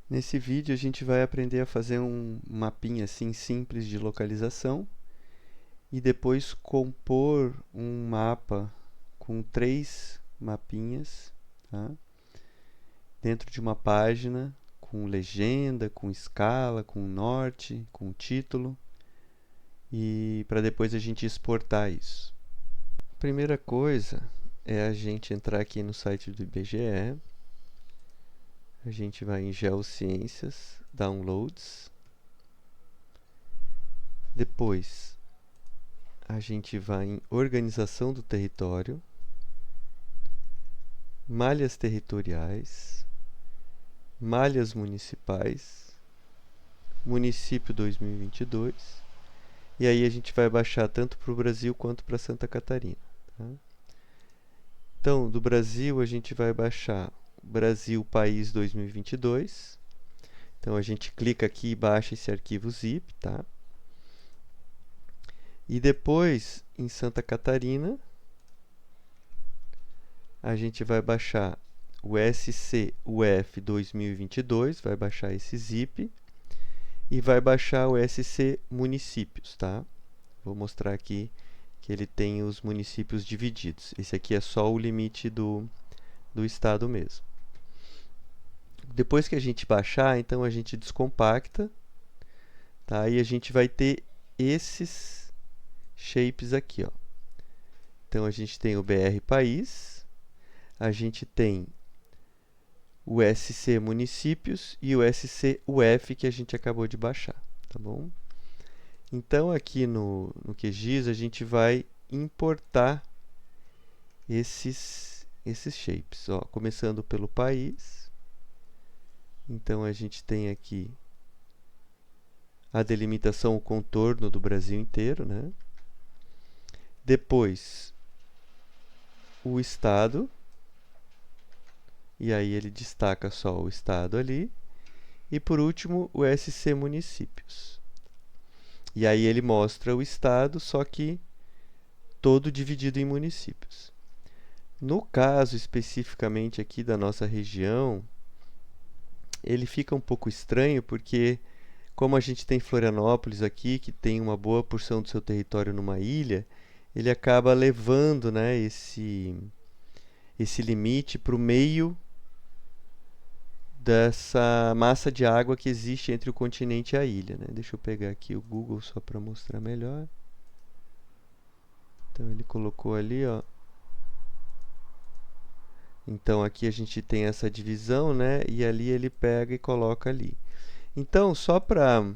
Nesse vídeo a gente vai aprender a fazer um mapinha assim simples de localização e depois compor um mapa com 3 mapinhas, tá? Dentro de uma página com legenda, com escala, com norte, com título e para depois a gente exportar isso. A primeira coisa é a gente entrar aqui no site do IBGE. A gente vai em Geociências, Downloads. Depois, a gente vai em Organização do Território, Malhas Territoriais, Malhas Municipais, Município 2022. E aí a gente vai baixar tanto para o Brasil quanto para Santa Catarina. Tá? Então, do Brasil a gente vai baixar Brasil País 2022. Então a gente clica aqui e baixa esse arquivo zip, tá? E depois, em Santa Catarina, a gente vai baixar o SCUF 2022, vai baixar esse zip e vai baixar o SC Municípios, tá? Vou mostrar aqui que ele tem os municípios divididos. Esse aqui é só o limite do estado mesmo. Depois que a gente baixar, então a gente descompacta, tá? E a gente vai ter esses shapes aqui, ó. Então a gente tem o BR País, a gente tem o SC Municípios e o SC UF que a gente acabou de baixar, tá bom? Então aqui no QGIS a gente vai importar esses shapes, ó, começando pelo país. Então a gente tem aqui a delimitação, o contorno do Brasil inteiro, né? Depois o estado, e aí ele destaca só o estado ali. E por último o SC Municípios. E aí ele mostra o estado, só que todo dividido em municípios. No caso especificamente aqui da nossa região, ele fica um pouco estranho porque como a gente tem Florianópolis aqui, que tem uma boa porção do seu território numa ilha, ele acaba levando, né, esse limite para o meio dessa massa de água que existe entre o continente e a ilha, né? Deixa eu pegar aqui o Google só para mostrar melhor. Então ele colocou ali, ó. Então aqui a gente tem essa divisão, né? E ali ele pega e coloca ali. Então, só para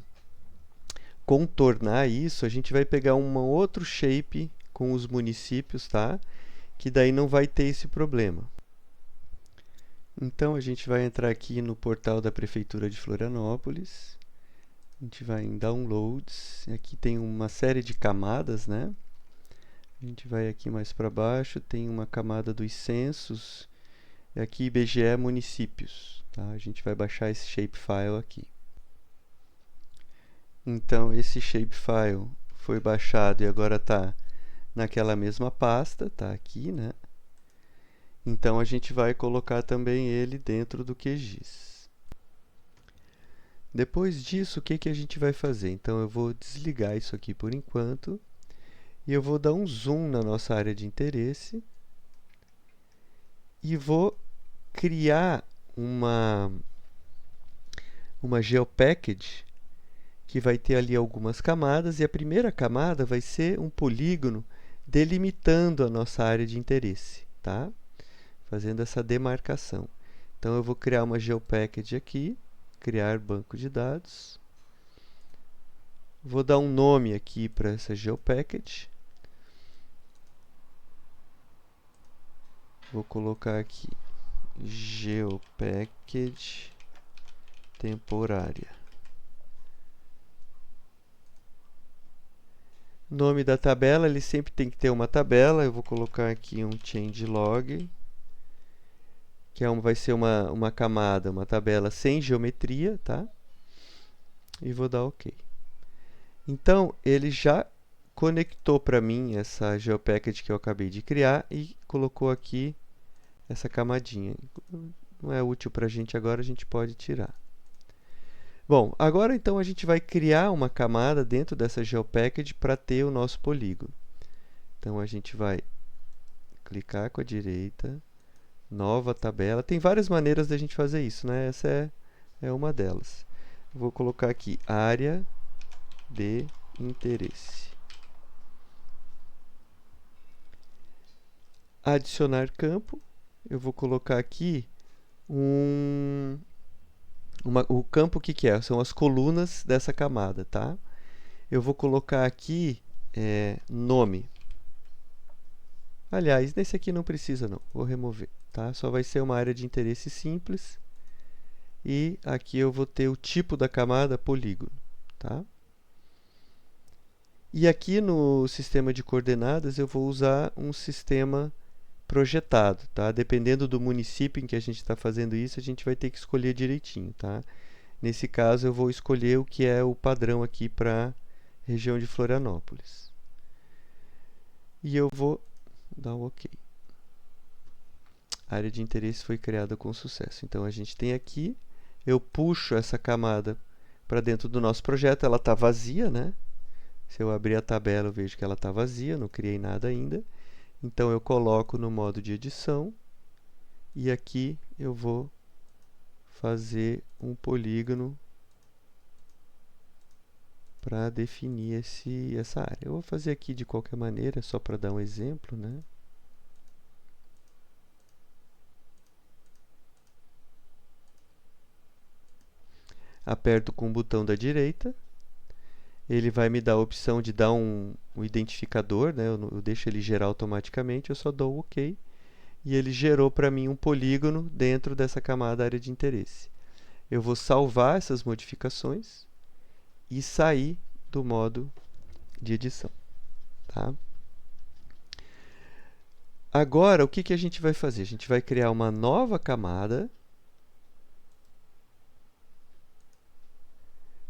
contornar isso, a gente vai pegar um outro shape com os municípios, tá? Que daí não vai ter esse problema. Então a gente vai entrar aqui no portal da Prefeitura de Florianópolis. A gente vai em Downloads. Aqui tem uma série de camadas, né? A gente vai aqui mais para baixo, tem uma camada dos censos. E aqui IBGE Municípios. Tá? A gente vai baixar esse shapefile aqui. Então esse shapefile foi baixado e agora está naquela mesma pasta, está aqui, né? Então a gente vai colocar também ele dentro do QGIS. Depois disso, o que a gente vai fazer? Então eu vou desligar isso aqui por enquanto e eu vou dar um zoom na nossa área de interesse e vou criar uma GeoPackage que vai ter ali algumas camadas e a primeira camada vai ser um polígono delimitando a nossa área de interesse, tá? Fazendo essa demarcação. Então eu vou criar uma GeoPackage aqui, criar banco de dados. Vou dar um nome aqui para essa GeoPackage. Vou colocar aqui GeoPackage temporária. Nome da tabela, ele sempre tem que ter uma tabela. Eu vou colocar aqui um changelog, que vai ser uma camada, uma tabela sem geometria, tá? E vou dar OK. Então, ele já conectou para mim essa GeoPackage que eu acabei de criar e colocou aqui essa camadinha. Não é útil para a gente agora, a gente pode tirar. Bom, agora então a gente vai criar uma camada dentro dessa GeoPackage para ter o nosso polígono. Então a gente vai clicar com a direita, nova tabela. Tem várias maneiras da gente fazer isso, né? Essa é uma delas. Vou colocar aqui área de interesse. Adicionar campo. Eu vou colocar aqui o campo, o que é? São as colunas dessa camada, tá? Eu vou colocar aqui nome. Aliás, nesse aqui não precisa não, vou remover, tá? Só vai ser uma área de interesse simples. E aqui eu vou ter o tipo da camada polígono, tá? E aqui no sistema de coordenadas eu vou usar um sistema projetado, tá? Dependendo do município em que a gente está fazendo isso, a gente vai ter que escolher direitinho, tá? Nesse caso eu vou escolher o que é o padrão aqui para a região de Florianópolis. E eu vou dar um OK. A área de interesse foi criada com sucesso. Então a gente tem aqui, eu puxo essa camada para dentro do nosso projeto, ela está vazia, né? Se eu abrir a tabela, eu vejo que ela está vazia, não criei nada ainda. Então eu coloco no modo de edição e aqui eu vou fazer um polígono para definir essa área. Eu vou fazer aqui de qualquer maneira, só para dar um exemplo, né? Aperto com o botão da direita, ele vai me dar a opção de dar um identificador, né? Eu deixo ele gerar automaticamente, eu só dou o OK. E ele gerou para mim um polígono dentro dessa camada área de interesse. Eu vou salvar essas modificações e sair do modo de edição. Tá? Agora, o que a gente vai fazer? A gente vai criar uma nova camada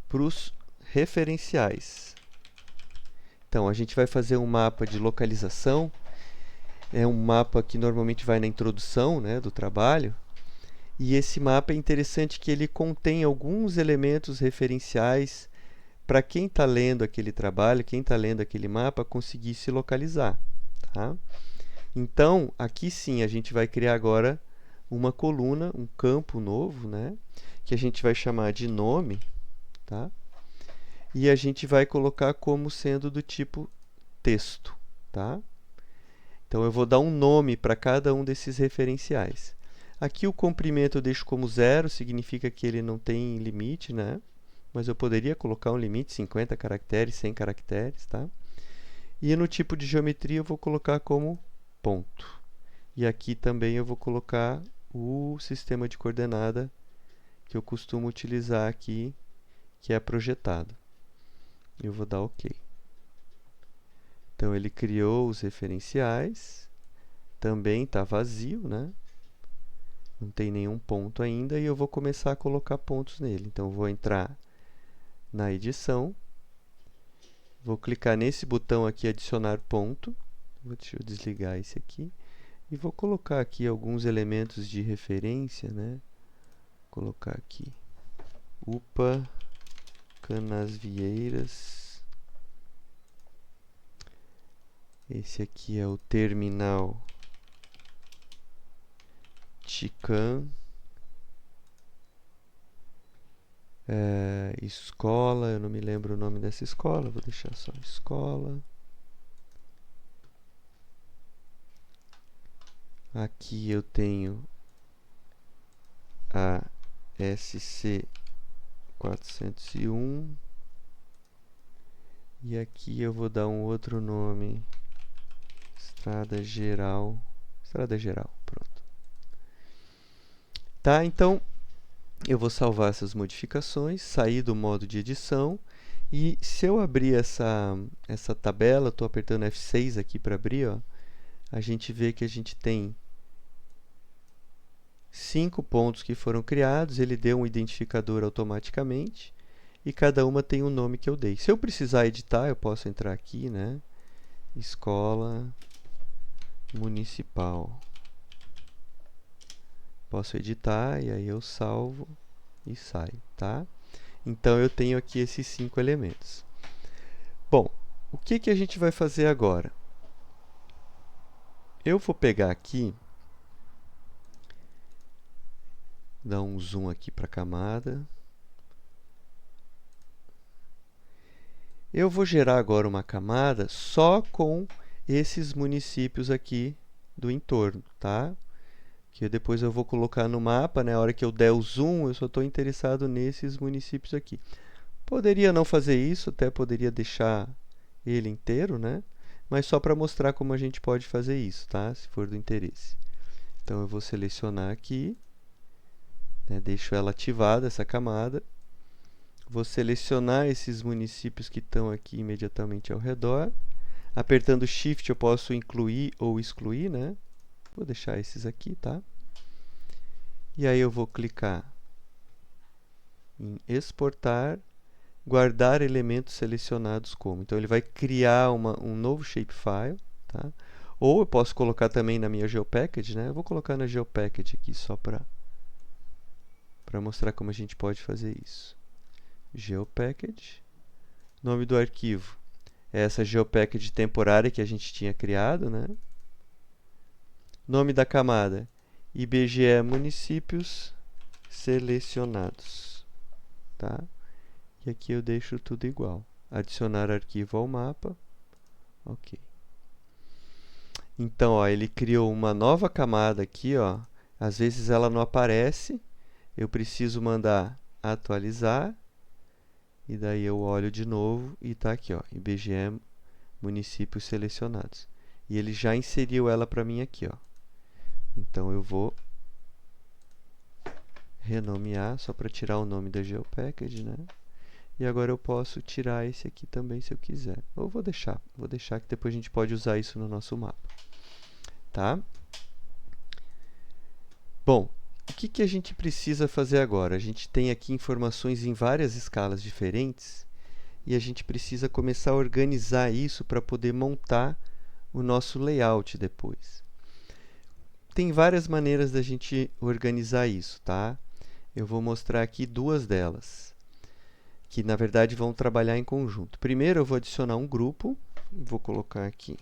para os referenciais. Então, a gente vai fazer um mapa de localização. É um mapa que normalmente vai na introdução, né, do trabalho. E esse mapa é interessante que ele contém alguns elementos referenciais para quem está lendo aquele trabalho, quem está lendo aquele mapa, conseguir se localizar. Tá? Então, aqui sim, a gente vai criar agora uma coluna, um campo novo, né, que a gente vai chamar de nome. Tá? E a gente vai colocar como sendo do tipo texto. Tá? Então, eu vou dar um nome para cada um desses referenciais. Aqui o comprimento eu deixo como 0, significa que ele não tem limite, né? Mas eu poderia colocar um limite, 50 caracteres, 100 caracteres, tá? E no tipo de geometria eu vou colocar como ponto. E aqui também eu vou colocar o sistema de coordenada que eu costumo utilizar aqui, que é projetado. Eu vou dar OK. Então ele criou os referenciais, também está vazio, né? Não tem nenhum ponto ainda e eu vou começar a colocar pontos nele. Então eu vou entrar na edição, vou clicar nesse botão aqui, adicionar ponto. Deixa eu desligar esse aqui. E vou colocar aqui alguns elementos de referência, né? Vou colocar aqui UPA, Canasvieiras. Esse aqui é o terminal Tican. Escola, eu não me lembro o nome dessa escola, vou deixar só escola. Aqui eu tenho a SC 401 e aqui eu vou dar um outro nome, Estrada Geral, pronto. Tá, então eu vou salvar essas modificações, sair do modo de edição e se eu abrir essa tabela, estou apertando F6 aqui para abrir, ó, a gente vê que a gente tem 5 pontos que foram criados, ele deu um identificador automaticamente e cada uma tem um nome que eu dei. Se eu precisar editar, eu posso entrar aqui, né? Escola Municipal. Posso editar e aí eu salvo e saio, tá? Então eu tenho aqui esses 5 elementos. Bom, o que a gente vai fazer agora? Eu vou pegar aqui, dar um zoom aqui para a camada. Eu vou gerar agora uma camada só com esses municípios aqui do entorno, tá? Que depois eu vou colocar no mapa, né? A hora que eu der o zoom, eu só estou interessado nesses municípios aqui. Poderia não fazer isso, até poderia deixar ele inteiro, né? Mas só para mostrar como a gente pode fazer isso, tá? Se for do interesse. Então eu vou selecionar aqui, né? Deixo ela ativada, essa camada. Vou selecionar esses municípios que estão aqui imediatamente ao redor. Apertando Shift eu posso incluir ou excluir, né? Vou deixar esses aqui, tá? E aí eu vou clicar em exportar, guardar elementos selecionados como. Então ele vai criar um novo shapefile, tá? Ou eu posso colocar também na minha GeoPackage, né? Eu vou colocar na GeoPackage aqui só para mostrar como a gente pode fazer isso. GeoPackage. Nome do arquivo é essa GeoPackage temporária que a gente tinha criado, né? Nome da camada, IBGE municípios selecionados, tá? E aqui eu deixo tudo igual. Adicionar arquivo ao mapa. Ok. Então, ó, ele criou uma nova camada aqui, ó. Às vezes ela não aparece. Eu preciso mandar atualizar. E daí eu olho de novo e está aqui, ó, IBGE municípios selecionados. E ele já inseriu ela para mim aqui, ó. Então eu vou renomear só para tirar o nome da GeoPackage, né? E agora eu posso tirar esse aqui também se eu quiser. Ou vou deixar que depois a gente pode usar isso no nosso mapa. Tá? Bom, o que a gente precisa fazer agora? A gente tem aqui informações em várias escalas diferentes e a gente precisa começar a organizar isso para poder montar o nosso layout depois. Tem várias maneiras da gente organizar isso, tá? Eu vou mostrar aqui duas delas, que na verdade vão trabalhar em conjunto. Primeiro eu vou adicionar um grupo, vou colocar aqui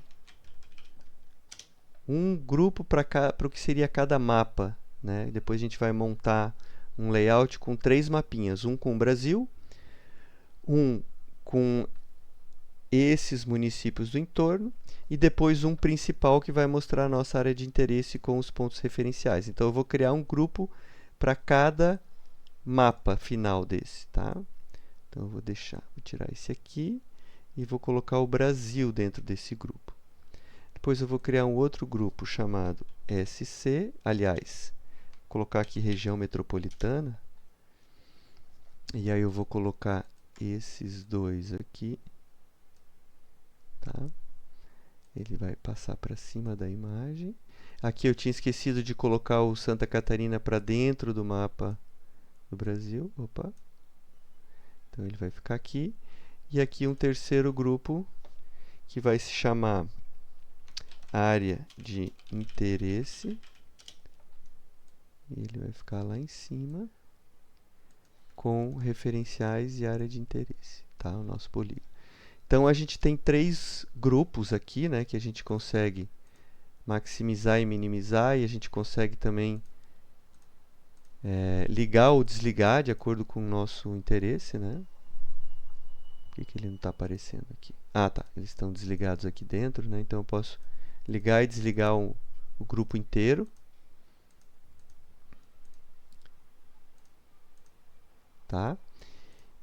um grupo para o que seria cada mapa, né? Depois a gente vai montar um layout com 3 mapinhas, um com o Brasil, um com esses municípios do entorno e depois um principal que vai mostrar a nossa área de interesse com os pontos referenciais. Então eu vou criar um grupo para cada mapa final desse, tá? Então eu vou tirar esse aqui e vou colocar o Brasil dentro desse grupo. Depois eu vou criar um outro grupo chamado SC, aliás, vou colocar aqui região metropolitana. E aí eu vou colocar esses dois aqui, tá? Ele vai passar para cima da imagem. Aqui eu tinha esquecido de colocar o Santa Catarina para dentro do mapa do Brasil. Opa. Então ele vai ficar aqui. E aqui um terceiro grupo que vai se chamar área de interesse. E ele vai ficar lá em cima com referenciais e área de interesse, tá? O nosso polígono. Então a gente tem 3 grupos aqui, né, que a gente consegue maximizar e minimizar, e a gente consegue também ligar ou desligar de acordo com o nosso interesse, né? Por que ele não está aparecendo aqui? Ah, tá. Eles estão desligados aqui dentro, né? Então eu posso ligar e desligar o grupo inteiro. Tá?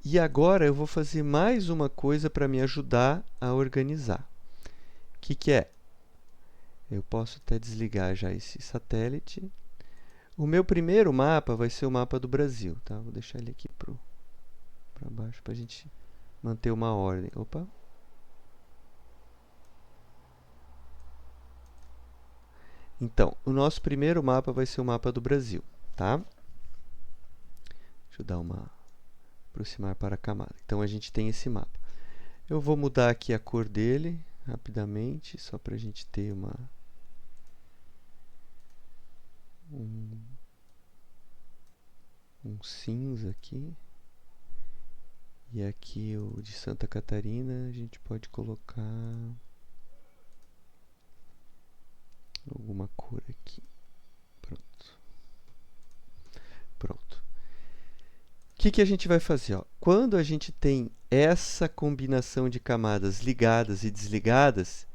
E agora eu vou fazer mais uma coisa para me ajudar a organizar. O que é? Eu posso até desligar já esse satélite. O meu primeiro mapa vai ser o mapa do Brasil, tá? Vou deixar ele aqui para baixo para a gente manter uma ordem. Opa! Então, o nosso primeiro mapa vai ser o mapa do Brasil, tá? Deixa eu dar uma aproximar para a camada. Então a gente tem esse mapa. Eu vou mudar aqui a cor dele rapidamente, só para a gente ter um cinza aqui. E aqui o de Santa Catarina a gente pode colocar alguma cor aqui. Pronto. Pronto. O que a gente vai fazer? Ó? Quando a gente tem essa combinação de camadas ligadas e desligadas,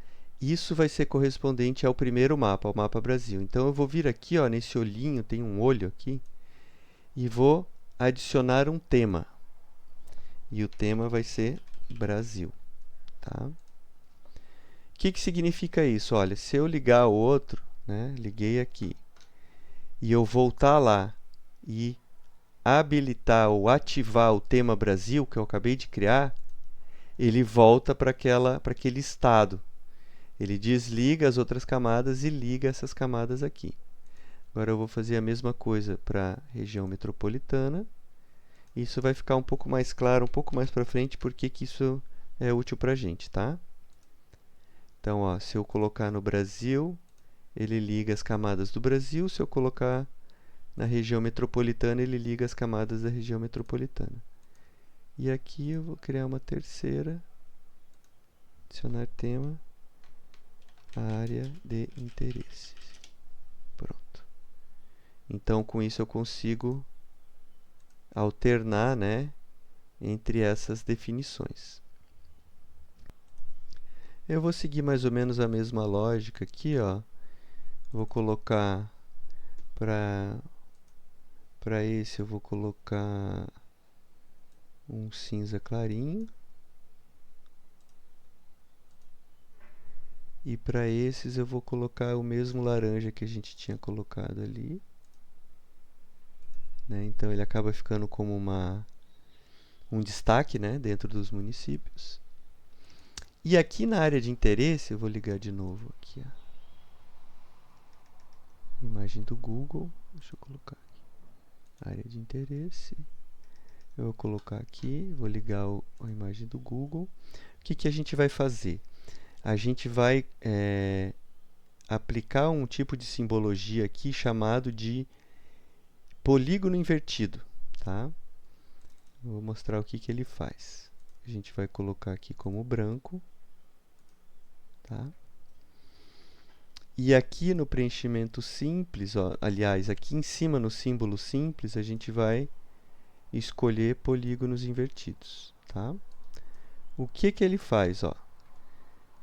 isso vai ser correspondente ao primeiro mapa, ao mapa Brasil. Então eu vou vir aqui, ó, nesse olhinho, tem um olho aqui, e vou adicionar um tema. E o tema vai ser Brasil. Tá? O que significa isso? Olha, se eu ligar o outro, né, liguei aqui, e eu voltar lá e habilitar ou ativar o tema Brasil, que eu acabei de criar, ele volta para aquele estado. Ele desliga as outras camadas e liga essas camadas aqui. Agora eu vou fazer a mesma coisa para a região metropolitana. Isso vai ficar um pouco mais claro, um pouco mais para frente, porque que isso é útil para a gente, tá? Então, ó, se eu colocar no Brasil, ele liga as camadas do Brasil. Se eu colocar na região metropolitana, ele liga as camadas da região metropolitana. E aqui eu vou criar uma terceira, adicionar tema, área de interesse. Pronto. Então, com isso eu consigo alternar, né, entre essas definições. Eu vou seguir mais ou menos a mesma lógica aqui, ó. Vou colocar para esse eu vou colocar um cinza clarinho. E para esses eu vou colocar o mesmo laranja que a gente tinha colocado ali. Né? Então ele acaba ficando como um destaque, né, dentro dos municípios. E aqui na área de interesse, eu vou ligar de novo aqui, ó. Imagem do Google, deixa eu colocar aqui. Área de interesse. Eu vou colocar aqui, vou ligar a imagem do Google. O que a gente vai fazer? A gente vai aplicar um tipo de simbologia aqui chamado de polígono invertido. Tá? Vou mostrar o que ele faz. A gente vai colocar aqui como branco. Tá? E aqui no preenchimento simples, ó, aliás, aqui em cima no símbolo simples, a gente vai escolher polígonos invertidos. Tá? O que ele faz? Ó?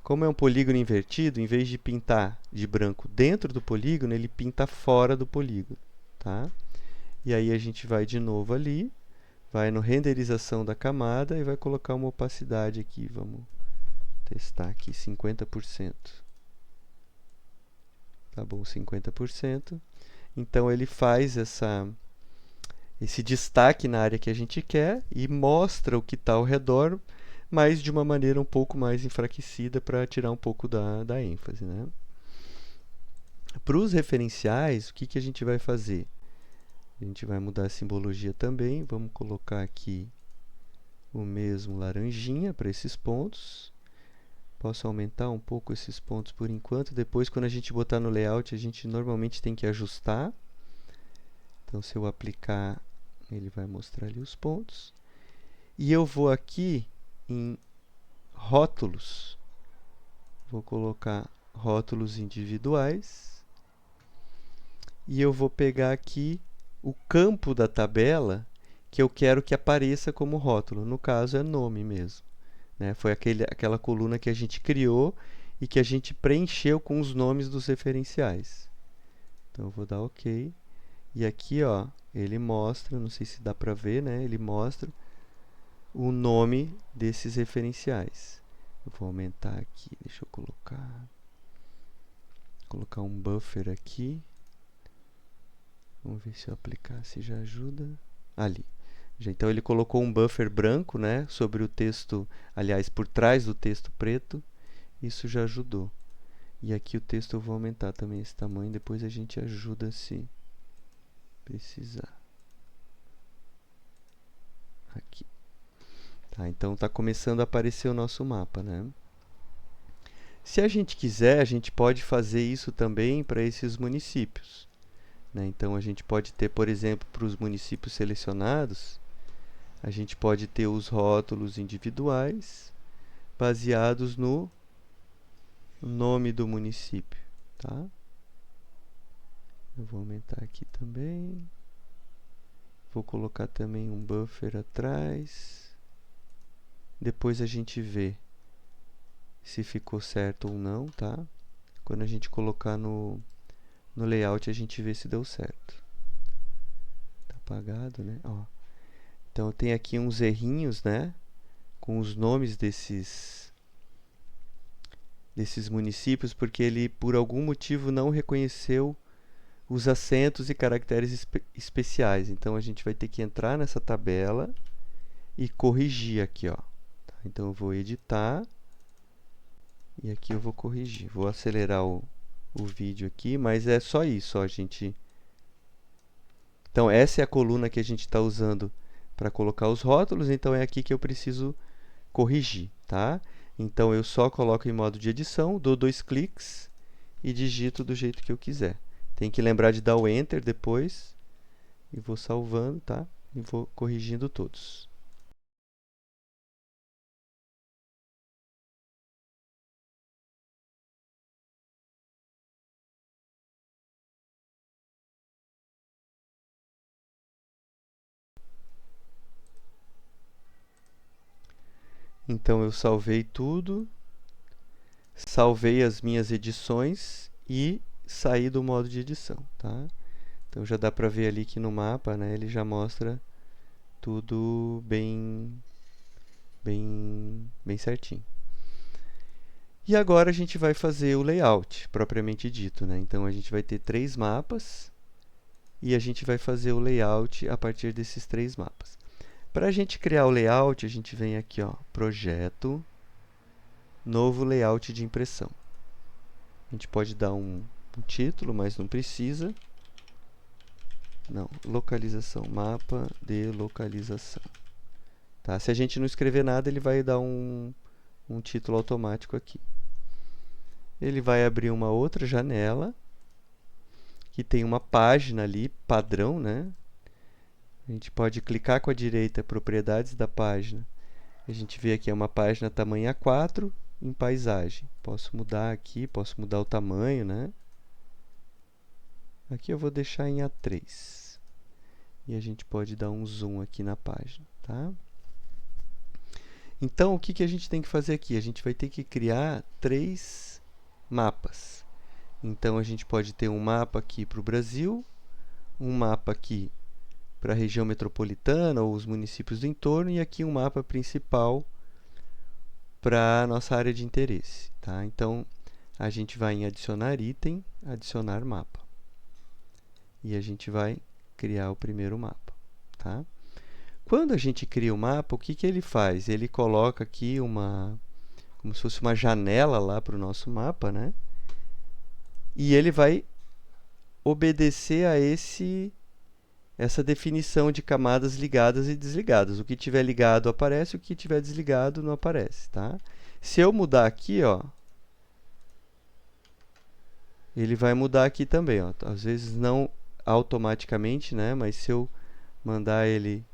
Como é um polígono invertido, em vez de pintar de branco dentro do polígono, ele pinta fora do polígono. Tá? E aí a gente vai de novo ali, vai no renderização da camada e vai colocar uma opacidade aqui. Vamos testar aqui 50%. Tá bom, 50%. Então ele faz esse destaque na área que a gente quer e mostra o que está ao redor, mas de uma maneira um pouco mais enfraquecida para tirar um pouco da ênfase. Né? Para os referenciais, o que a gente vai fazer? A gente vai mudar a simbologia também. Vamos colocar aqui o mesmo laranjinha para esses pontos. Posso aumentar um pouco esses pontos por enquanto. Depois, quando a gente botar no layout, a gente normalmente tem que ajustar. Então, se eu aplicar, ele vai mostrar ali os pontos. E eu vou aqui em rótulos. Vou colocar rótulos individuais. E eu vou pegar aqui o campo da tabela que eu quero que apareça como rótulo. No caso, é nome mesmo. Né? Foi aquela coluna que a gente criou e que a gente preencheu com os nomes dos referenciais. Então, eu vou dar OK. E aqui, ó, ele mostra, não sei se dá para ver, né? Ele mostra o nome desses referenciais. Eu vou aumentar aqui, deixa eu colocar um buffer aqui. Vamos ver se eu aplicar, se já ajuda. Ali. Então ele colocou um buffer branco, né, sobre o texto, aliás, por trás do texto preto. Isso já ajudou. E aqui o texto eu vou aumentar também esse tamanho, depois a gente ajuda se precisar. Aqui. Tá, então está começando a aparecer o nosso mapa, né? Se a gente quiser, a gente pode fazer isso também para esses municípios. Né? Então a gente pode ter, por exemplo, para os municípios selecionados, A gente pode ter os rótulos individuais baseados no nome do município, tá? Eu vou aumentar aqui também. Vou colocar também um buffer atrás. Depois a gente vê se ficou certo ou não, tá? Quando a gente colocar no layout, a gente vê se deu certo. Tá apagado, né? Ó. Então tem aqui uns errinhos, né? Com os nomes desses municípios, porque ele, por algum motivo, não reconheceu os acentos e caracteres especiais. Então a gente vai ter que entrar nessa tabela e corrigir aqui, ó. Tá? Então eu vou editar e aqui eu vou corrigir. Vou acelerar o vídeo aqui, mas é só isso, ó, gente. Então essa é a coluna que a gente está usando para colocar os rótulos, então é aqui que eu preciso corrigir, tá? Então eu só coloco em modo de edição, dou 2 cliques e digito do jeito que eu quiser. Tem que lembrar de dar o Enter depois e vou salvando, tá? E vou corrigindo todos. Então eu salvei tudo, salvei as minhas edições e saí do modo de edição, tá? Então já dá para ver ali que no mapa, né, ele já mostra tudo bem certinho. E agora a gente vai fazer o layout, propriamente dito, né? Então a gente vai ter 3 mapas e a gente vai fazer o layout a partir desses 3 mapas. Para a gente criar o layout, a gente vem aqui, ó, projeto, novo layout de impressão. A gente pode dar um título, mas não precisa. Não, localização, mapa de localização. Tá? Se a gente não escrever nada, ele vai dar um título automático aqui. Ele vai abrir uma outra janela, que tem uma página ali, padrão, né? A gente pode clicar com a direita, propriedades da página. A gente vê aqui, é uma página tamanho A4 em paisagem. Posso mudar aqui, posso mudar o tamanho, né? Aqui eu vou deixar em A3. E a gente pode dar um zoom aqui na página, tá? Então, o que a gente tem que fazer aqui? A gente vai ter que criar 3 mapas. Então, a gente pode ter um mapa aqui para o Brasil, um mapa aqui para a região metropolitana ou os municípios do entorno, e aqui um mapa principal para a nossa área de interesse. Tá? Então, a gente vai em adicionar item, adicionar mapa. E a gente vai criar o primeiro mapa. Tá? Quando a gente cria o mapa, o que ele faz? Ele coloca aqui como se fosse uma janela lá para o nosso mapa, né? E ele vai obedecer a essa definição de camadas ligadas e desligadas. O que tiver ligado aparece, o que tiver desligado não aparece, tá? Se eu mudar aqui, ó, ele vai mudar aqui também, ó. Às vezes não automaticamente, né? Mas se eu mandar ele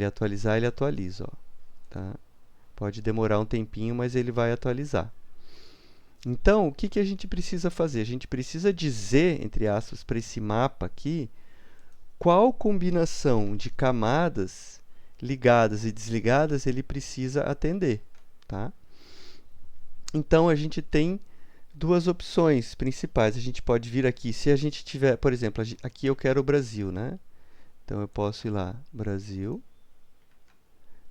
atualizar, ele atualiza, ó, tá? Pode demorar um tempinho, mas ele vai atualizar. Então, o que a gente precisa fazer? A gente precisa dizer, entre aspas, para esse mapa aqui, qual combinação de camadas ligadas e desligadas ele precisa atender, tá? Então, a gente tem 2 opções principais. A gente pode vir aqui, se a gente tiver, por exemplo, aqui eu quero o Brasil, né? Então, eu posso ir lá, Brasil,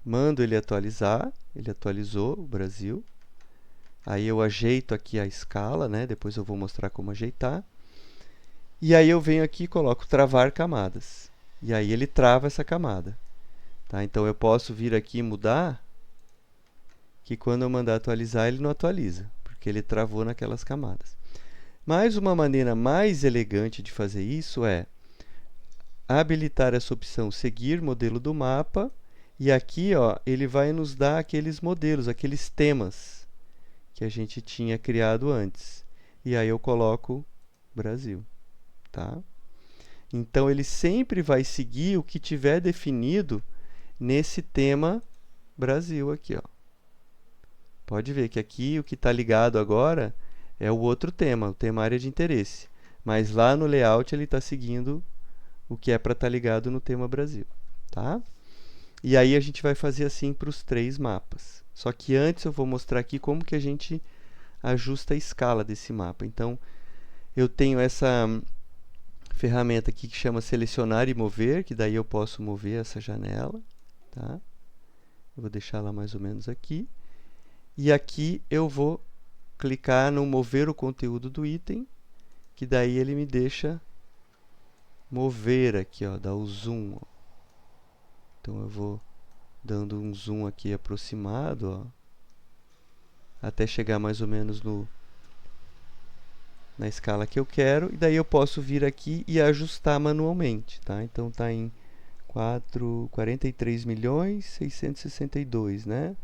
mando ele atualizar, ele atualizou o Brasil. Aí eu ajeito aqui a escala, né? Depois eu vou mostrar como ajeitar. E aí eu venho aqui e coloco travar camadas. E aí ele trava essa camada. Tá? Então eu posso vir aqui e mudar, que quando eu mandar atualizar, ele não atualiza, porque ele travou naquelas camadas. Mas uma maneira mais elegante de fazer isso é habilitar essa opção seguir modelo do mapa, e aqui, ó, ele vai nos dar aqueles modelos, aqueles temas que a gente tinha criado antes. E aí eu coloco Brasil, tá? Então, ele sempre vai seguir o que tiver definido nesse tema Brasil aqui, ó. Pode ver que aqui o que está ligado agora é o outro tema, o tema área de interesse. Mas lá no layout ele está seguindo o que é para estar ligado no tema Brasil, tá? E aí a gente vai fazer assim para os 3 mapas. Só que antes eu vou mostrar aqui como que a gente ajusta a escala desse mapa. Então, eu tenho essa ferramenta aqui que chama selecionar e mover, que daí eu posso mover essa janela, tá? Eu vou deixar ela mais ou menos aqui. E aqui eu vou clicar no mover o conteúdo do item, que daí ele me deixa mover aqui, ó, dar o zoom, ó. Então eu vou dando um zoom aqui aproximado, ó, até chegar mais ou menos na escala que eu quero, e daí eu posso vir aqui e ajustar manualmente, tá? Então tá em 43.662.000, né?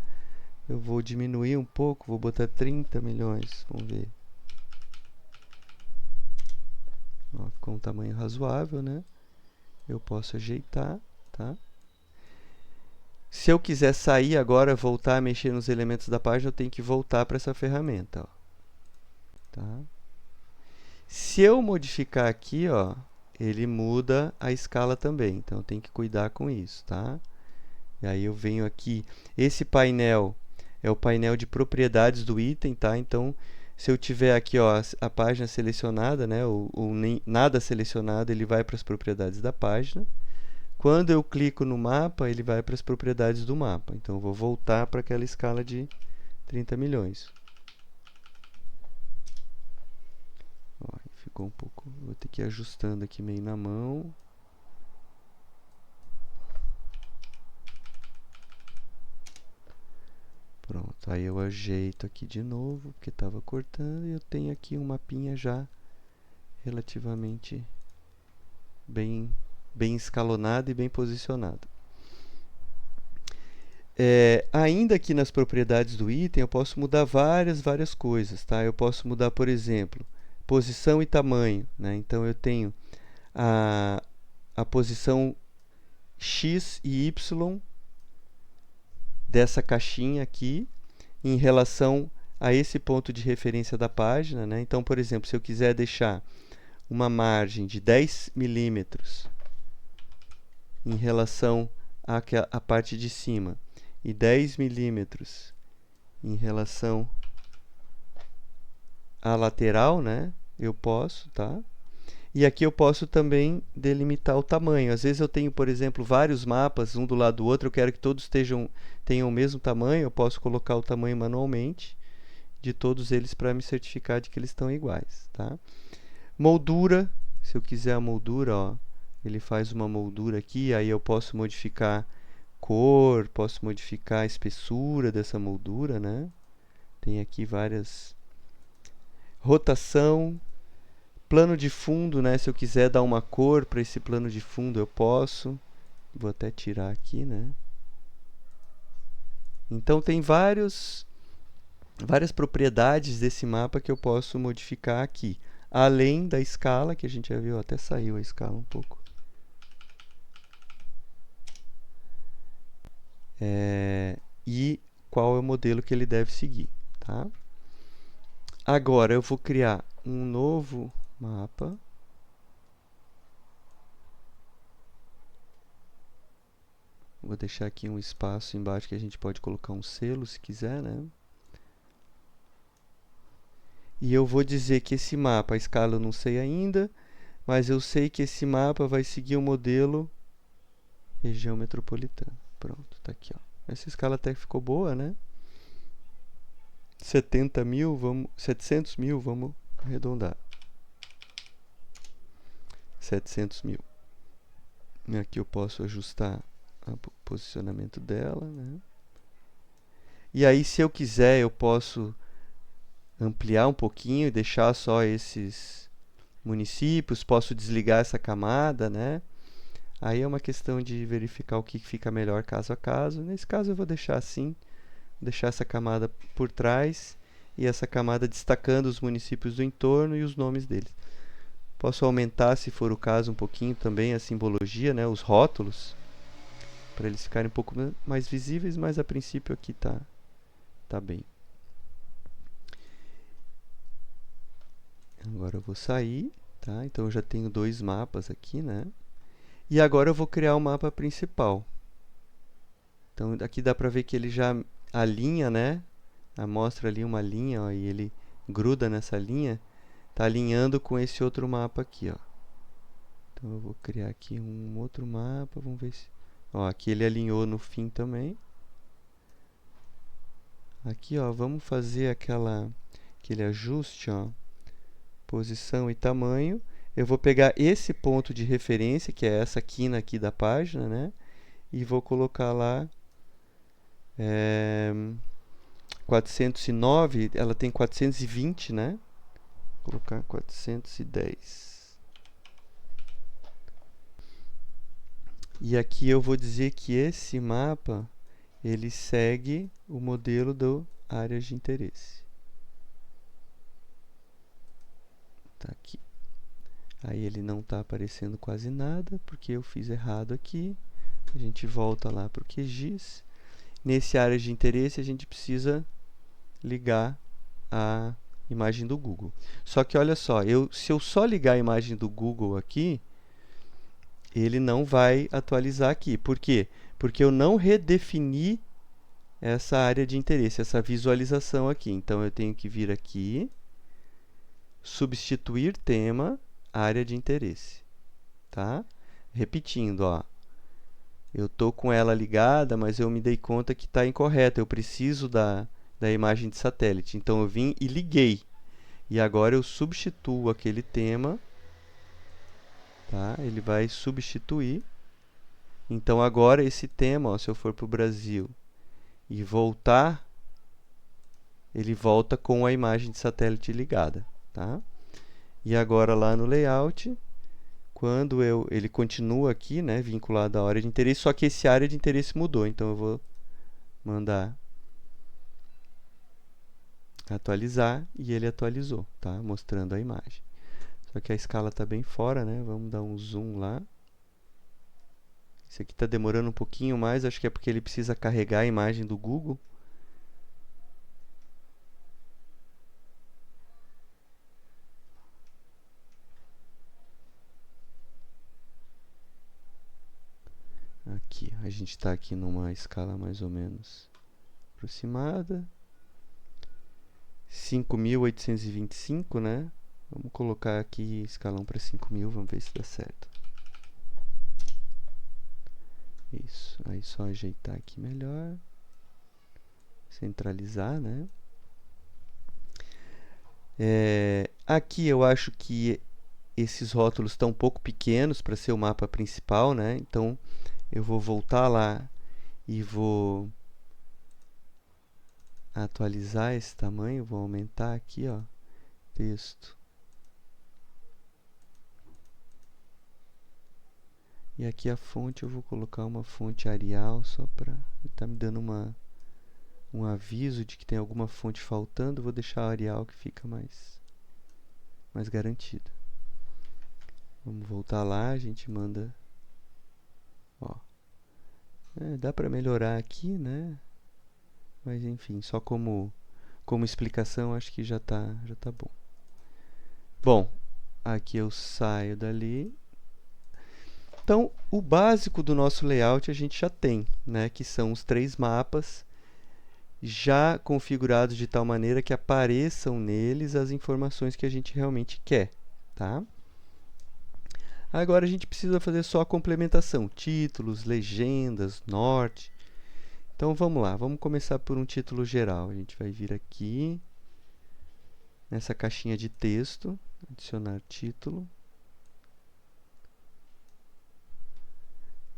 Eu vou diminuir um pouco, vou botar 30 milhões, vamos ver. Ó, ficou um tamanho razoável, né? Eu posso ajeitar, tá? Se eu quiser sair agora, voltar a mexer nos elementos da página, eu tenho que voltar para essa ferramenta, ó. Tá? Se eu modificar aqui, ó, ele muda a escala também, então eu tenho que cuidar com isso, tá? E aí eu venho aqui, esse painel é o painel de propriedades do item, tá? Então, se eu tiver aqui, ó, a página selecionada, né, ou nada selecionado, ele vai para as propriedades da página. Quando eu clico no mapa, ele vai para as propriedades do mapa. Então, eu vou voltar para aquela escala de 30 milhões. Ó, ficou um pouco... Vou ter que ir ajustando aqui meio na mão. Pronto, aí eu ajeito aqui de novo, porque estava cortando, e eu tenho aqui um mapinha já relativamente bem escalonado e bem posicionado. Ainda aqui nas propriedades do item, eu posso mudar várias coisas, tá? Eu posso mudar, por exemplo, posição e tamanho, né? Então, eu tenho a posição X e Y dessa caixinha aqui em relação a esse ponto de referência da página, né? Então, por exemplo, se eu quiser deixar uma margem de 10 milímetros em relação à parte de cima e 10 milímetros em relação à lateral, né? Eu posso, tá? E aqui eu posso também delimitar o tamanho. Às vezes eu tenho, por exemplo, vários mapas, um do lado do outro, eu quero que todos tenham o mesmo tamanho, eu posso colocar o tamanho manualmente de todos eles para me certificar de que eles estão iguais, tá? Moldura, se eu quiser a moldura, ó, ele faz uma moldura aqui, aí eu posso modificar cor, posso modificar a espessura dessa moldura, né? Tem aqui várias... Rotação, plano de fundo, né? Se eu quiser dar uma cor para esse plano de fundo, eu posso. Vou até tirar aqui, né? Então, tem várias propriedades desse mapa que eu posso modificar aqui. Além da escala, que a gente já viu, até saiu a escala um pouco. E qual é o modelo que ele deve seguir, tá? Agora eu vou criar um novo mapa. Vou deixar aqui um espaço embaixo que a gente pode colocar um selo se quiser, né? E eu vou dizer que esse mapa, a escala eu não sei ainda, mas eu sei que esse mapa vai seguir o modelo região metropolitana. Pronto, tá aqui, ó. Essa escala até ficou boa, né? 700 mil, vamos arredondar. 700 mil. E aqui eu posso ajustar o posicionamento dela, né? E aí, se eu quiser, eu posso ampliar um pouquinho e deixar só esses municípios, posso desligar essa camada, né? Aí é uma questão de verificar o que fica melhor caso a caso. Nesse caso eu vou deixar assim, deixar essa camada por trás e essa camada destacando os municípios do entorno e os nomes deles. Posso aumentar, se for o caso, um pouquinho também a simbologia, né, os rótulos, para eles ficarem um pouco mais visíveis, mas a princípio aqui tá bem. Agora eu vou sair, tá? Então eu já tenho 2 mapas aqui, né? E agora eu vou criar o mapa principal. Então aqui dá para ver que ele já alinha, né? Mostra ali uma linha, ó, e ele gruda nessa linha, tá alinhando com esse outro mapa aqui, ó. Então eu vou criar aqui um outro mapa, vamos ver se... Ó, aqui ele alinhou no fim também. Aqui, ó, vamos fazer aquele ajuste, ó, posição e tamanho. Eu vou pegar esse ponto de referência, que é essa quina aqui da página, né? E vou colocar lá 409, ela tem 420, né? Vou colocar 410. E aqui eu vou dizer que esse mapa ele segue o modelo do áreas de interesse. Tá aqui. Aí ele não está aparecendo quase nada, porque eu fiz errado aqui. A gente volta lá para o QGIS. Nesse área de interesse, a gente precisa ligar a imagem do Google. Só que olha só, se eu só ligar a imagem do Google aqui, ele não vai atualizar aqui. Por quê? Porque eu não redefini essa área de interesse, essa visualização aqui. Então, eu tenho que vir aqui, substituir tema, área de interesse. Tá? Repetindo, ó. Eu estou com ela ligada, mas eu me dei conta que está incorreta. Eu preciso da imagem de satélite. Então, eu vim e liguei. E agora eu substituo aquele tema. Tá? Ele vai substituir. Então, agora esse tema, ó, se eu for para o Brasil e voltar, ele volta com a imagem de satélite ligada. Tá? E agora lá no layout, quando ele continua aqui, né, vinculado à área de interesse, só que esse área de interesse mudou. Então eu vou mandar atualizar e ele atualizou, tá? Mostrando a imagem. Só que a escala está bem fora, né? Vamos dar um zoom lá. Esse aqui está demorando um pouquinho mais, acho que é porque ele precisa carregar a imagem do Google. Aqui, a gente está aqui numa escala mais ou menos aproximada. 5.825, né? Vamos colocar aqui escalão para 5.000, vamos ver se dá certo. Isso, aí só ajeitar aqui melhor. Centralizar, né? Aqui eu acho que esses rótulos estão um pouco pequenos para ser o mapa principal, né? Então eu vou voltar lá e vou atualizar esse tamanho, vou aumentar aqui, ó, texto. E aqui a fonte eu vou colocar uma fonte Arial só para tá me dando um aviso de que tem alguma fonte faltando, vou deixar a Arial que fica mais garantido. Vamos voltar lá, a gente manda, ó. Dá para melhorar aqui, né? Mas enfim, só como explicação, acho que já tá bom. Bom, aqui eu saio dali. Então, o básico do nosso layout a gente já tem, né? Que são os 3 mapas já configurados de tal maneira que apareçam neles as informações que a gente realmente quer, tá? Agora a gente precisa fazer só a complementação, títulos, legendas, norte. Então vamos lá, vamos começar por um título geral. A gente vai vir aqui nessa caixinha de texto, adicionar título.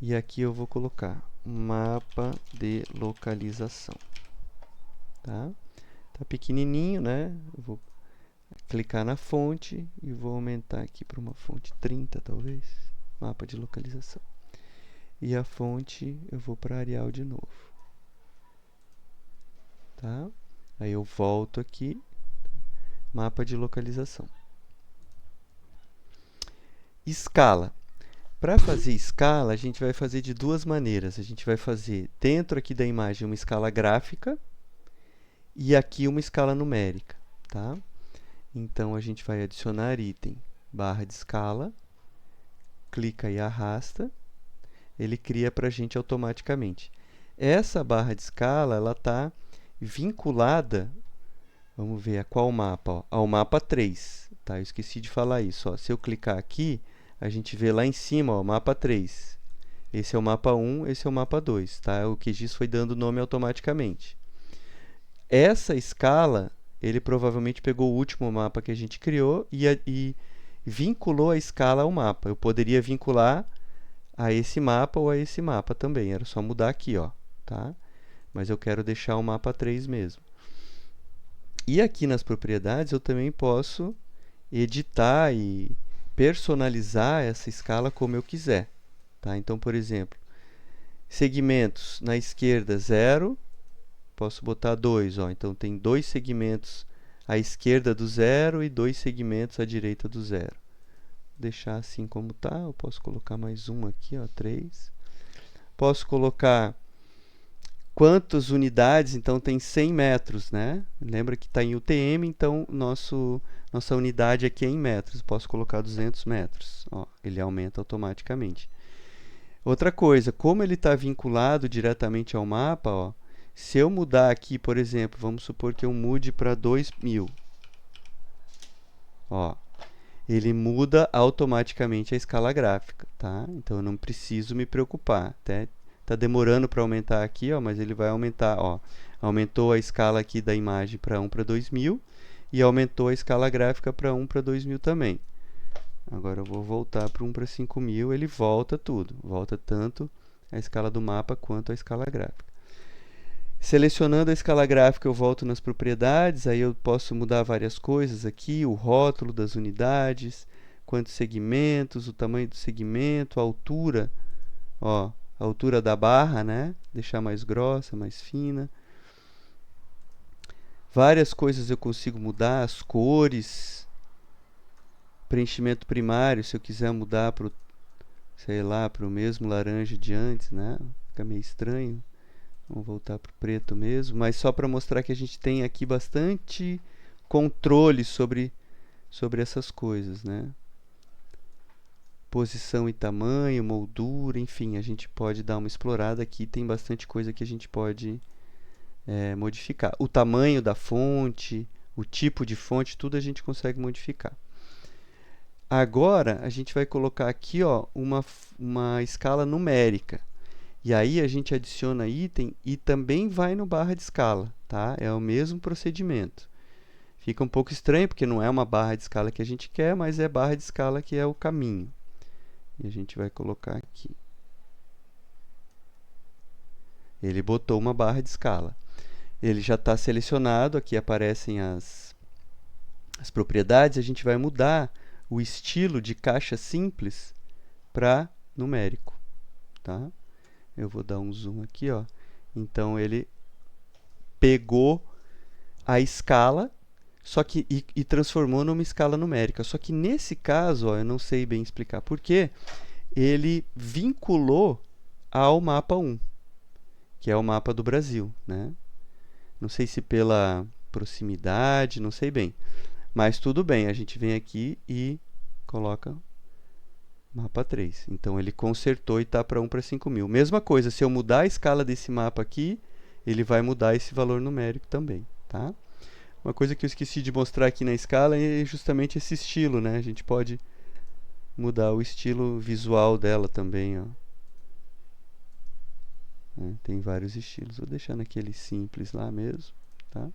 E aqui eu vou colocar mapa de localização. Tá? Tá pequenininho, né? Eu vou clicar na fonte e vou aumentar aqui para uma fonte 30, talvez. Mapa de localização. E a fonte eu vou para Arial de novo. Tá? Aí eu volto aqui, mapa de localização. Escala. Para fazer escala, a gente vai fazer de duas maneiras. A gente vai fazer dentro aqui da imagem uma escala gráfica e aqui uma escala numérica, tá? Então, a gente vai adicionar item barra de escala, clica e arrasta, ele cria para a gente automaticamente. Essa barra de escala, ela está vinculada, vamos ver a qual mapa, ó, ao mapa 3, tá? Eu esqueci de falar isso, ó. Se eu clicar aqui, a gente vê lá em cima, ó, mapa 3. Esse é o mapa 1, esse é o mapa 2, tá? O QGIS foi dando nome automaticamente. Essa escala, ele provavelmente pegou o último mapa que a gente criou e vinculou a escala ao mapa. Eu poderia vincular a esse mapa ou a esse mapa também. Era só mudar aqui, ó, tá? Mas eu quero deixar o mapa 3 mesmo. E aqui nas propriedades eu também posso editar e personalizar essa escala como eu quiser, tá? Então, por exemplo, segmentos na esquerda 0, posso botar 2, ó. Então tem 2 segmentos à esquerda do 0 e 2 segmentos à direita do 0. Vou deixar assim como está. Eu posso colocar mais um aqui, ó, 3. Posso colocar quantas unidades, então tem 100 metros, né? Lembra que está em UTM, então nossa unidade aqui é em metros. Posso colocar 200 metros, ó, ele aumenta automaticamente. Outra coisa, como ele está vinculado diretamente ao mapa, ó, se eu mudar aqui, por exemplo, vamos supor que eu mude para 2000, ó, ele muda automaticamente a escala gráfica, tá? Então eu não preciso me preocupar. Até está demorando para aumentar aqui, ó, mas ele vai aumentar, ó. Aumentou a escala aqui da imagem para 1 para 2000 e aumentou a escala gráfica para 1 para 2000 também. Agora eu vou voltar para 1 para 5000, ele volta tudo. Volta tanto a escala do mapa quanto a escala gráfica. Selecionando a escala gráfica, eu volto nas propriedades, aí eu posso mudar várias coisas aqui, o rótulo das unidades, quantos segmentos, o tamanho do segmento, a altura, ó, a altura da barra, né? Deixar mais grossa, mais fina. Várias coisas eu consigo mudar, as cores, preenchimento primário, se eu quiser mudar para o, sei lá, para o mesmo laranja de antes, né? Fica meio estranho. Vamos voltar para o preto mesmo, mas só para mostrar que a gente tem aqui bastante controle sobre essas coisas, né? Posição e tamanho, moldura, enfim, a gente pode dar uma explorada aqui, tem bastante coisa que a gente pode modificar. O tamanho da fonte, o tipo de fonte, tudo a gente consegue modificar. Agora, a gente vai colocar aqui, ó, uma escala numérica. E aí a gente adiciona item e também vai no barra de escala, tá? É o mesmo procedimento. Fica um pouco estranho porque não é uma barra de escala que a gente quer, mas é barra de escala que é o caminho. E a gente vai colocar aqui. Ele botou uma barra de escala. Ele já está selecionado, aqui aparecem as propriedades, a gente vai mudar o estilo de caixa simples para numérico, tá? Eu vou dar um zoom aqui, ó. Então ele pegou a escala, só que e transformou numa escala numérica. Só que nesse caso, ó, eu não sei bem explicar por quê, ele vinculou ao mapa 1, que é o mapa do Brasil, né? Não sei se pela proximidade, não sei bem. Mas tudo bem, a gente vem aqui e coloca mapa 3. Então ele consertou e está para 1 para 5000. Mesma coisa, se eu mudar a escala desse mapa aqui, ele vai mudar esse valor numérico também, tá? Uma coisa que eu esqueci de mostrar aqui na escala é justamente esse estilo, né? A gente pode mudar o estilo visual dela também, ó. Tem vários estilos. Vou deixar naquele simples lá mesmo, tá?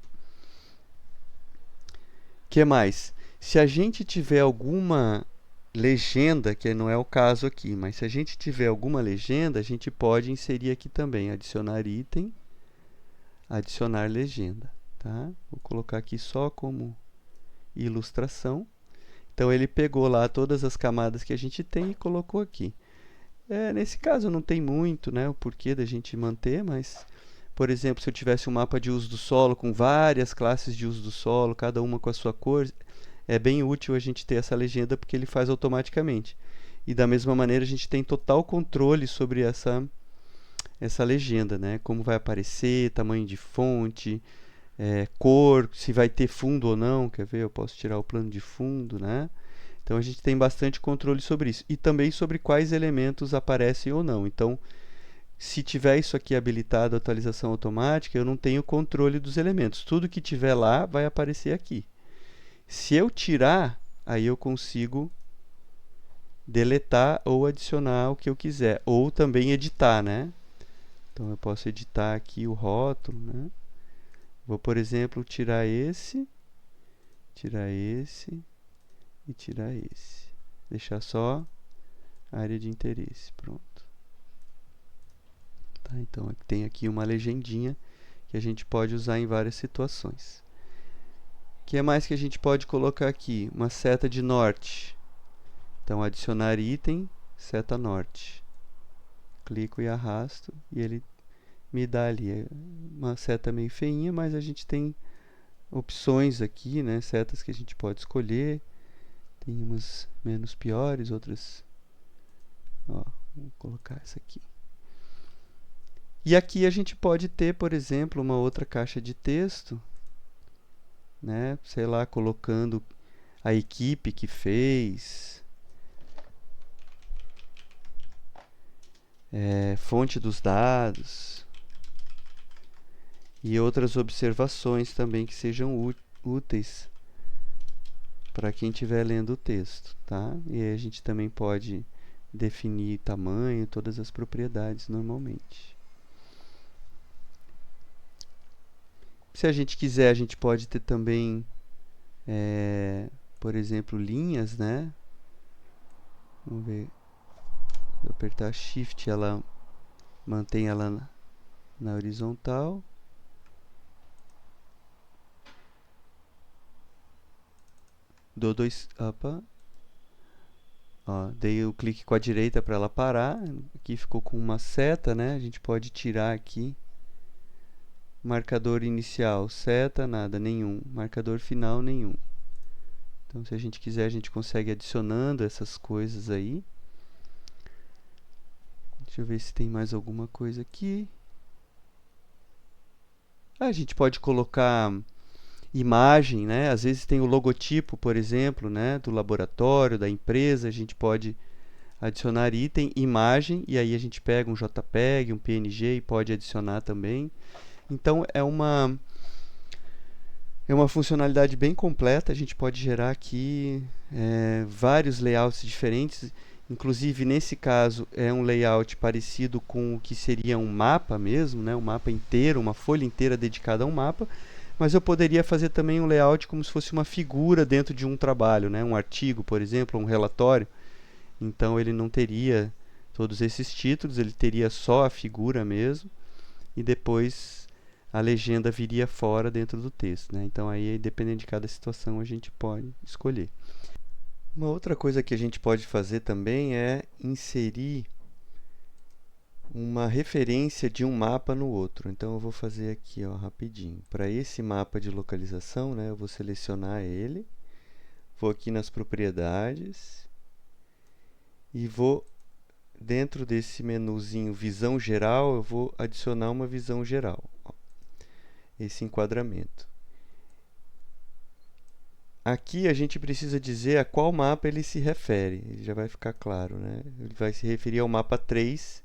Que mais? Se a gente tiver alguma legenda, que não é o caso aqui, mas se a gente tiver alguma legenda, a gente pode inserir aqui também, adicionar item, adicionar legenda, tá? Vou colocar aqui só como ilustração. Então ele pegou lá todas as camadas que a gente tem e colocou aqui. Nesse caso não tem muito, né, o porquê da gente manter, mas, por exemplo, se eu tivesse um mapa de uso do solo com várias classes de uso do solo, cada uma com a sua cor, é bem útil a gente ter essa legenda porque ele faz automaticamente. E da mesma maneira a gente tem total controle sobre essa legenda, né? Como vai aparecer, tamanho de fonte, cor, se vai ter fundo ou não. Quer ver? Eu posso tirar o plano de fundo, né? Então a gente tem bastante controle sobre isso. E também sobre quais elementos aparecem ou não. Então, se tiver isso aqui habilitado, atualização automática, eu não tenho controle dos elementos. Tudo que tiver lá vai aparecer aqui. Se eu tirar, aí eu consigo deletar ou adicionar o que eu quiser. Ou também editar, né? Então eu posso editar aqui o rótulo, né? Vou, por exemplo, tirar esse e tirar esse. Deixar só a área de interesse. Pronto. Tá? Então tem aqui uma legendinha que a gente pode usar em várias situações. O que mais que a gente pode colocar aqui? Uma seta de norte. Então adicionar item, seta norte. Clico e arrasto e ele me dá ali uma seta meio feinha, mas a gente tem opções aqui, né? Setas que a gente pode escolher. Tem umas menos piores, outras... Ó, vou colocar essa aqui. E aqui a gente pode ter, por exemplo, uma outra caixa de texto, né? Sei lá, colocando a equipe que fez, fonte dos dados e outras observações também que sejam úteis para quem estiver lendo o texto, tá? E aí a gente também pode definir tamanho, todas as propriedades normalmente. Se a gente quiser, a gente pode ter também, por exemplo, linhas, né? Vamos ver. Se eu apertar Shift, ela mantém ela na horizontal. Dou dois... Opa. Ó, dei o clique com a direita para ela parar. Aqui ficou com uma seta, né? A gente pode tirar aqui. Marcador inicial, seta, nada, nenhum. Marcador final, nenhum. Então, se a gente quiser, a gente consegue adicionando essas coisas aí. Deixa eu ver se tem mais alguma coisa aqui. A gente pode colocar imagem, né? Às vezes tem o logotipo, por exemplo, né? Do laboratório, da empresa. A gente pode adicionar item, imagem, e aí a gente pega um JPEG, um PNG e pode adicionar também. Então é uma funcionalidade bem completa. A gente pode gerar aqui vários layouts diferentes. Inclusive, nesse caso, é um layout parecido com o que seria um mapa mesmo, né? Um mapa inteiro, uma folha inteira dedicada a um mapa. Mas eu poderia fazer também um layout como se fosse uma figura dentro de um trabalho, né? Um artigo, por exemplo, um relatório. Então, ele não teria todos esses títulos, ele teria só a figura mesmo. E depois a legenda viria fora dentro do texto, né? Então, aí, dependendo de cada situação, a gente pode escolher. Uma outra coisa que a gente pode fazer também é inserir uma referência de um mapa no outro. Então eu vou fazer aqui, ó, rapidinho. Para esse mapa de localização, né, eu vou selecionar ele, vou aqui nas propriedades e vou dentro desse menuzinho visão geral, eu vou adicionar uma visão geral, ó, esse enquadramento. Aqui a gente precisa dizer a qual mapa ele se refere. Ele já vai ficar claro, né? Ele vai se referir ao mapa 3,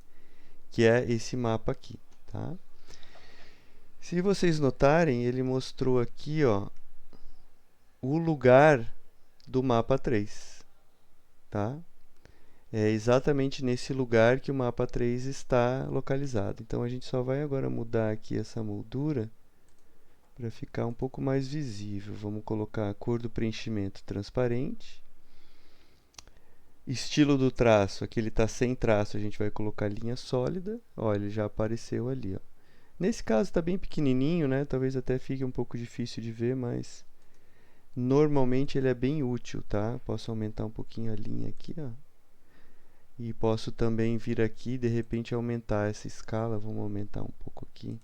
que é esse mapa aqui, tá? Se vocês notarem, ele mostrou aqui, ó, o lugar do mapa 3, tá? É exatamente nesse lugar que o mapa 3 está localizado. Então a gente só vai agora mudar aqui essa moldura para ficar um pouco mais visível. Vamos colocar a cor do preenchimento transparente. Estilo do traço, aqui ele está sem traço, a gente vai colocar linha sólida. Olha, ele já apareceu ali, ó. Nesse caso está bem pequenininho, né? Talvez até fique um pouco difícil de ver, mas normalmente ele é bem útil, tá? Posso aumentar um pouquinho a linha aqui, ó. E posso também vir aqui, de repente, aumentar essa escala. Vamos aumentar um pouco aqui,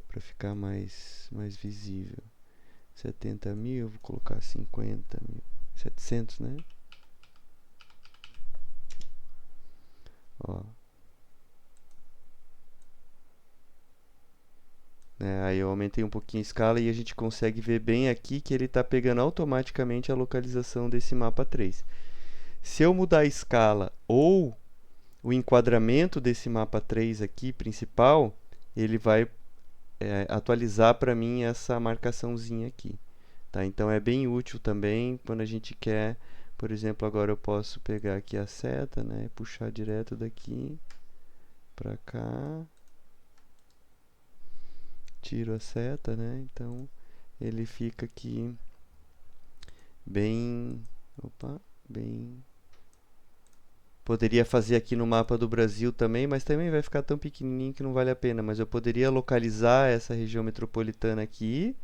para ficar mais visível. 70.000, vou colocar 50.000. 700, né? né? Aí eu aumentei um pouquinho a escala e a gente consegue ver bem aqui que ele está pegando automaticamente a localização desse mapa 3. Se eu mudar a escala ou o enquadramento desse mapa 3 aqui, principal, ele vai atualizar para mim essa marcaçãozinha aqui. Tá? Então é bem útil também quando a gente quer, por exemplo, agora eu posso pegar aqui a seta, né, puxar direto daqui para cá, tiro a seta, né, então ele fica aqui bem, opa, bem, poderia fazer aqui no mapa do Brasil também, mas também vai ficar tão pequenininho que não vale a pena, mas eu poderia localizar essa região metropolitana aqui,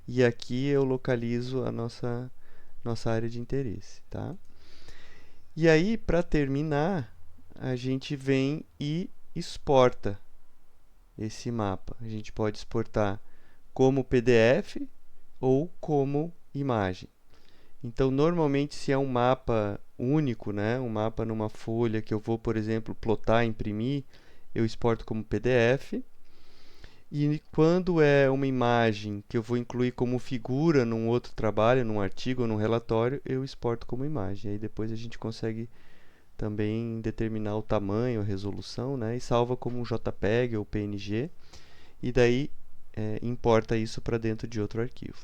e aqui eu localizo a nossa área de interesse, tá? E aí, para terminar, a gente vem e exporta esse mapa. A gente pode exportar como PDF ou como imagem. Então, normalmente, se é um mapa único, né, um mapa numa folha que eu vou, por exemplo, plotar, imprimir, eu exporto como PDF. E quando é uma imagem que eu vou incluir como figura num outro trabalho, num artigo ou num relatório, eu exporto como imagem. Aí depois a gente consegue também determinar o tamanho, a resolução, né? E salva como um JPEG ou PNG. E daí importa isso para dentro de outro arquivo.